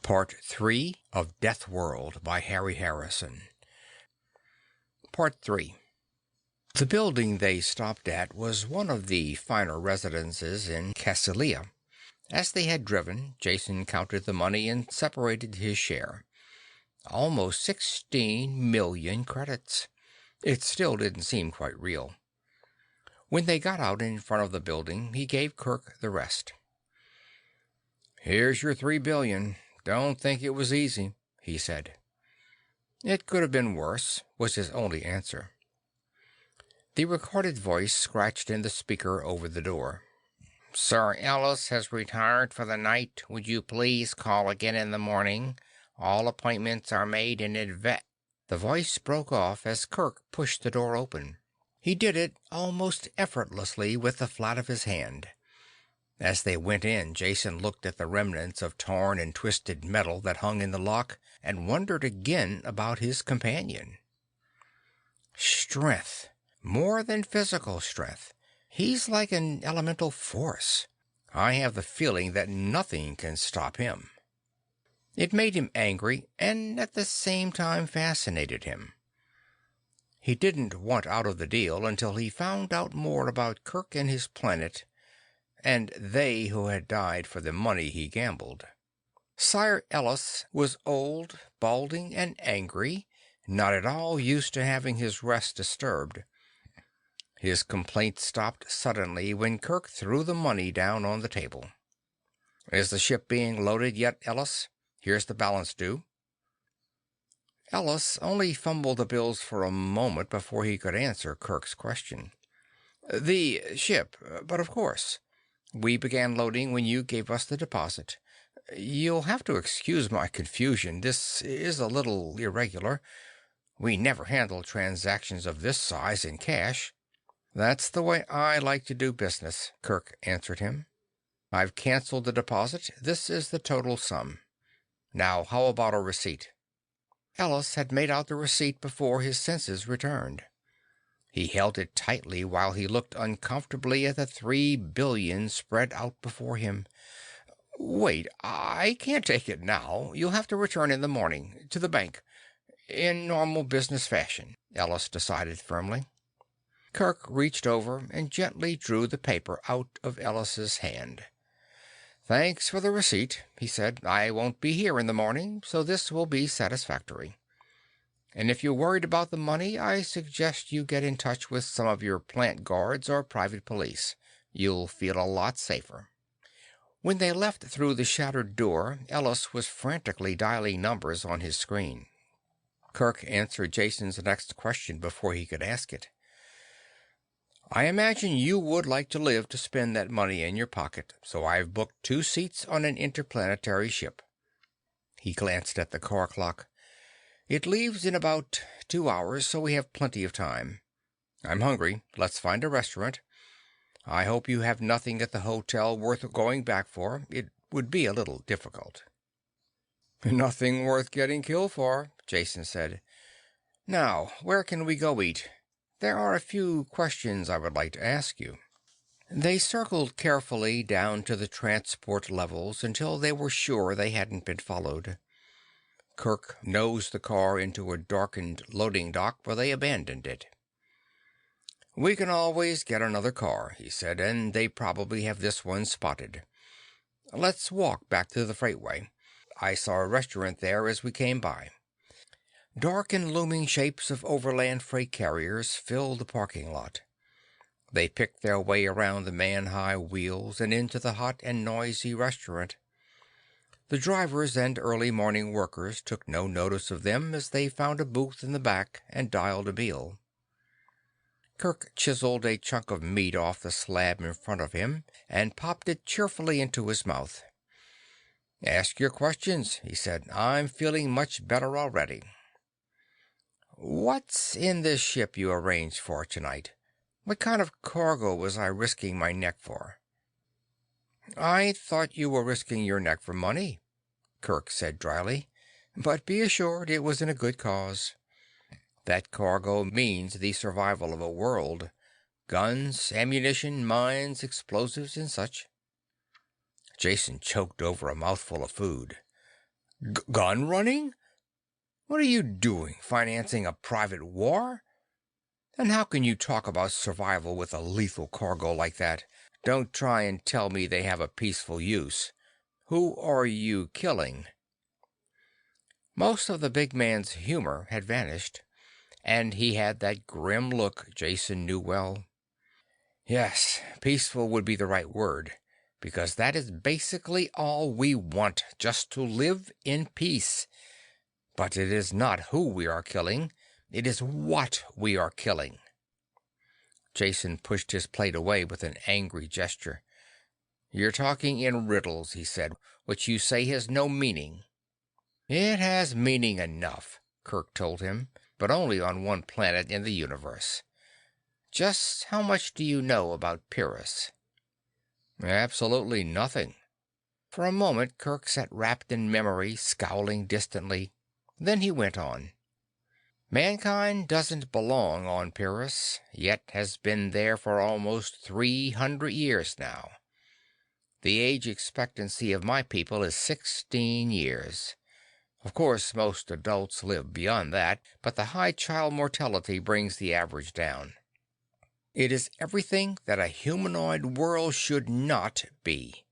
Part 3 of Deathworld by Harry Harrison. Part 3. The building they stopped at was one of the finer residences in Cassilia. As they had driven, Jason counted the money and separated his share. Almost 16 million credits. It still didn't seem quite real. When they got out in front of the building, he gave Kirk the rest. "Here's your 3 billion. Don't think it was easy," he said. "It could have been worse," was his only answer. The recorded voice scratched in the speaker over the door. "Sir Ellis has retired for the night. Would you please call again in the morning? All appointments are made in advance." The voice broke off as Kirk pushed the door open. He did it almost effortlessly with the flat of his hand. As they went in, Jason looked at the remnants of torn and twisted metal that hung in the lock, and wondered again about his companion. Strength. More than physical strength. He's like an elemental force. I have the feeling that nothing can stop him. It made him angry, and at the same time fascinated him. He didn't want out of the deal until he found out more about Kirk and his planet, and they who had died for the money he gambled. Sire Ellis was old, balding, and angry, not at all used to having his rest disturbed. His complaint stopped suddenly when Kirk threw the money down on the table. "Is the ship being loaded yet, Ellis? Here's the balance due." Ellis only fumbled the bills for a moment before he could answer Kirk's question. "The ship, but of course. We began loading when you gave us the deposit. You'll have to excuse my confusion. This is a little irregular. We never handle transactions of this size in cash." "That's the way I like to do business," Kirk answered him. "I've canceled the deposit. This is the total sum. Now, how about a receipt?" Ellis had made out the receipt before his senses returned. He held it tightly while he looked uncomfortably at the 3 billion spread out before him. "Wait, I can't take it now. You'll have to return in the morning, to the bank, in normal business fashion," Ellis decided firmly. Kirk reached over and gently drew the paper out of Ellis's hand. "Thanks for the receipt," he said. "I won't be here in the morning, so this will be satisfactory. And if you're worried about the money, I suggest you get in touch with some of your plant guards or private police. You'll feel a lot safer." When they left through the shattered door, Ellis was frantically dialing numbers on his screen. Kirk answered Jason's next question before he could ask it. "I imagine you would like to live to spend that money in your pocket, so I've booked 2 seats on an interplanetary ship." He glanced at the car clock. "It leaves in about 2 hours, so we have plenty of time. I'm hungry. Let's find a restaurant. I hope you have nothing at the hotel worth going back for. It would be a little difficult." "Nothing worth getting killed for," Jason said. "Now, where can we go eat? There are a few questions I would like to ask you." They circled carefully down to the transport levels until they were sure they hadn't been followed. Kirk nosed the car into a darkened loading dock where they abandoned it. "We can always get another car," he said, "and they probably have this one spotted. Let's walk back to the freightway. I saw a restaurant there as we came by." Dark and looming shapes of overland freight carriers filled the parking lot. They picked their way around the man-high wheels and into the hot and noisy restaurant. The drivers and early morning workers took no notice of them as they found a booth in the back and dialed a bill. Kirk chiseled a chunk of meat off the slab in front of him and popped it cheerfully into his mouth. "Ask your questions," he said. "I'm feeling much better already." "What's in this ship you arranged for tonight? What kind of cargo was I risking my neck for?" "I thought you were risking your neck for money," Kirk said dryly. "But be assured it was in a good cause. That cargo means the survival of a world. Guns, ammunition, mines, explosives, and such." Jason choked over a mouthful of food. Gun running? What are you doing, financing a private war? And how can you talk about survival with a lethal cargo like that? Don't try and tell me they have a peaceful use. Who are you killing? Most of the big man's humor had vanished, and he had that grim look Jason knew well. Yes, peaceful would be the right word, because that is basically all we want, just to live in peace. But it is not who we are killing, it is what we are killing. Jason pushed his plate away with an angry gesture. You're talking in riddles, he said. What you say has no meaning. It has meaning enough, Kirk told him, but only on one planet in the universe. Just how much do you know about Pyrrus? Absolutely nothing. For a moment, Kirk sat wrapped in memory, scowling distantly. Then he went on. Mankind doesn't belong on Pyrrus, yet has been there for almost 300 years now. The age expectancy of my people is 16 years. Of course, most adults live beyond that, but the high child mortality brings the average down. It is everything that a humanoid world should not be.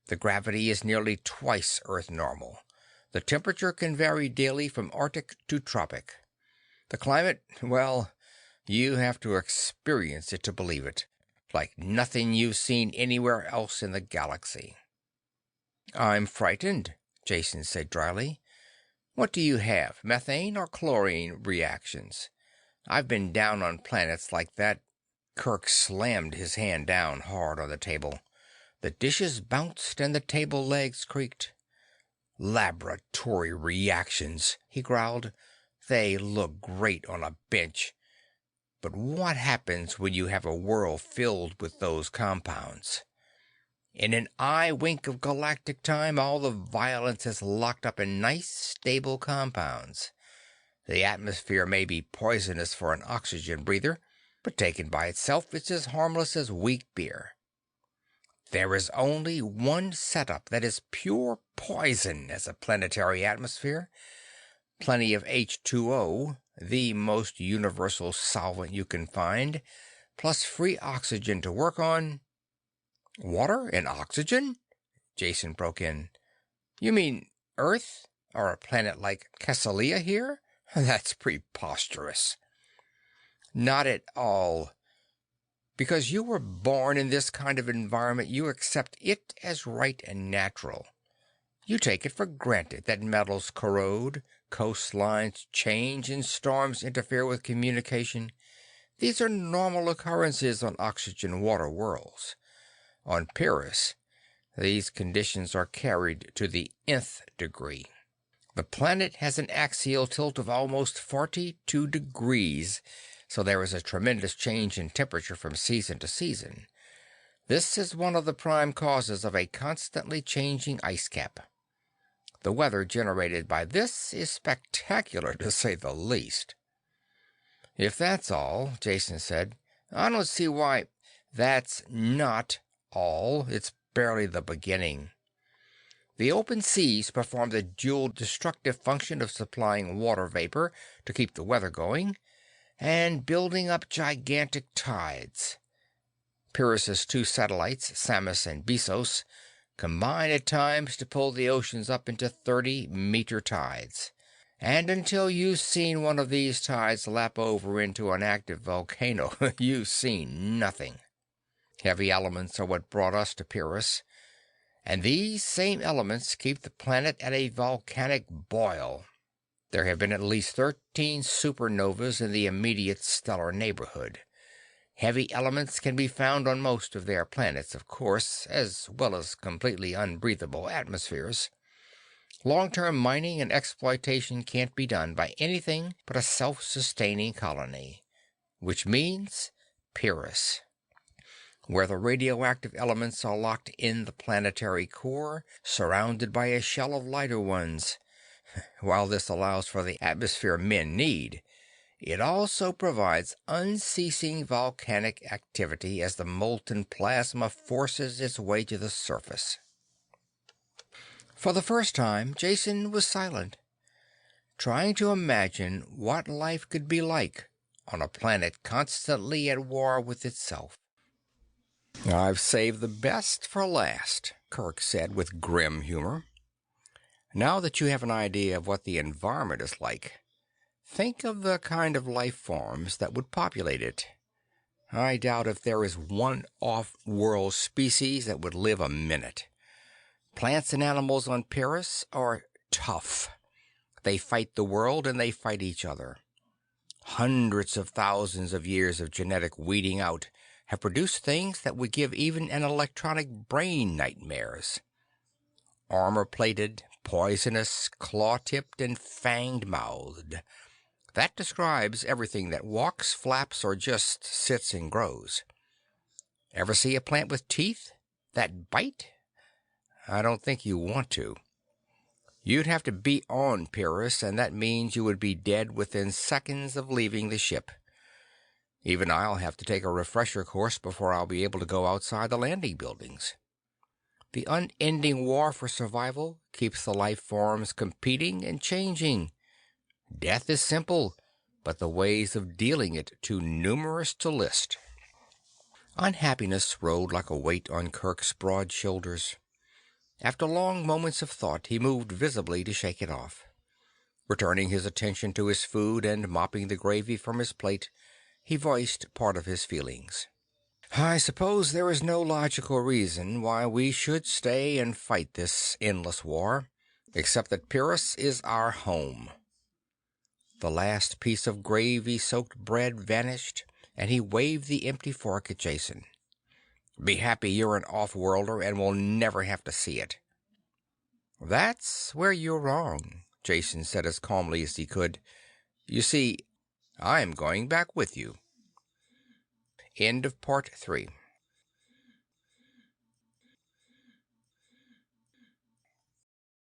The gravity is nearly twice Earth normal. The temperature can vary daily from Arctic to tropic. The climate, well, you have to experience it to believe it. Like nothing you've seen anywhere else in the galaxy. I'm frightened, Jason said dryly. What do you have, methane or chlorine reactions? I've been down on planets like that. Kirk slammed his hand down hard on the table. The dishes bounced and the table legs creaked. Laboratory reactions, he growled. They look great on a bench. But what happens when you have a world filled with those compounds? In an eye wink of galactic time, all the violence is locked up in nice, stable compounds. The atmosphere may be poisonous for an oxygen breather, but taken by itself, it's as harmless as weak beer. There is only one setup that is pure poison as a planetary atmosphere. Plenty of H2O, the most universal solvent you can find, plus free oxygen to work on. Water and oxygen? Jason broke in. You mean Earth? Or a planet like Cassilia here? That's preposterous. Not at all. Because you were born in this kind of environment, you accept it as right and natural. You take it for granted that metals corrode, coastlines change, and storms interfere with communication. These are normal occurrences on oxygen-water worlds. On Pyrrus, these conditions are carried to the nth degree. The planet has an axial tilt of almost 42 degrees, so there is a tremendous change in temperature from season to season. This is one of the prime causes of a constantly changing ice cap. The weather generated by this is spectacular, to say the least. If that's all, Jason said, I don't see why. That's not all. It's barely the beginning. The open seas perform the dual destructive function of supplying water vapor to keep the weather going, and building up gigantic tides. Pyrrhus's two satellites, Samus and Bessos, combine at times to pull the oceans up into 30-meter tides. And until you've seen one of these tides lap over into an active volcano, you've seen nothing. Heavy elements are what brought us to Pyrrus, and these same elements keep the planet at a volcanic boil. There have been at least 13 supernovas in the immediate stellar neighborhood. Heavy elements can be found on most of their planets, of course, as well as completely unbreathable atmospheres. Long-term mining and exploitation can't be done by anything but a self-sustaining colony, which means Pyrrus, where the radioactive elements are locked in the planetary core, surrounded by a shell of lighter ones. While this allows for the atmosphere men need, it also provides unceasing volcanic activity as the molten plasma forces its way to the surface. For the first time, Jason was silent, trying to imagine what life could be like on a planet constantly at war with itself. "I've saved the best for last," Kirk said with grim humor. "Now that you have an idea of what the environment is like, think of the kind of life forms that would populate it. I doubt if there is one off-world species that would live a minute. Plants and animals on Pyrrus are tough. They fight the world and they fight each other. Hundreds of thousands of years of genetic weeding out have produced things that would give even an electronic brain nightmares. Armor-plated, poisonous, claw-tipped, and fanged-mouthed. That describes everything that walks, flaps, or just sits and grows. Ever see a plant with teeth that bite? I don't think you want to. You'd have to be on Pyrrus, and that means you would be dead within seconds of leaving the ship. Even I'll have to take a refresher course before I'll be able to go outside the landing buildings. The unending war for survival keeps the life forms competing and changing. Death is simple, but the ways of dealing it too numerous to list." Unhappiness rode like a weight on Kirk's broad shoulders. After long moments of thought, he moved visibly to shake it off. Returning his attention to his food and mopping the gravy from his plate, he voiced part of his feelings. "I suppose there is no logical reason why we should stay and fight this endless war, except that Pyrrus is our home." The last piece of gravy-soaked bread vanished, and he waved the empty fork at Jason. "Be happy you're an off-worlder and will never have to see it." "That's where you're wrong," Jason said as calmly as he could. "You see, I'm going back with you." End of Part 3.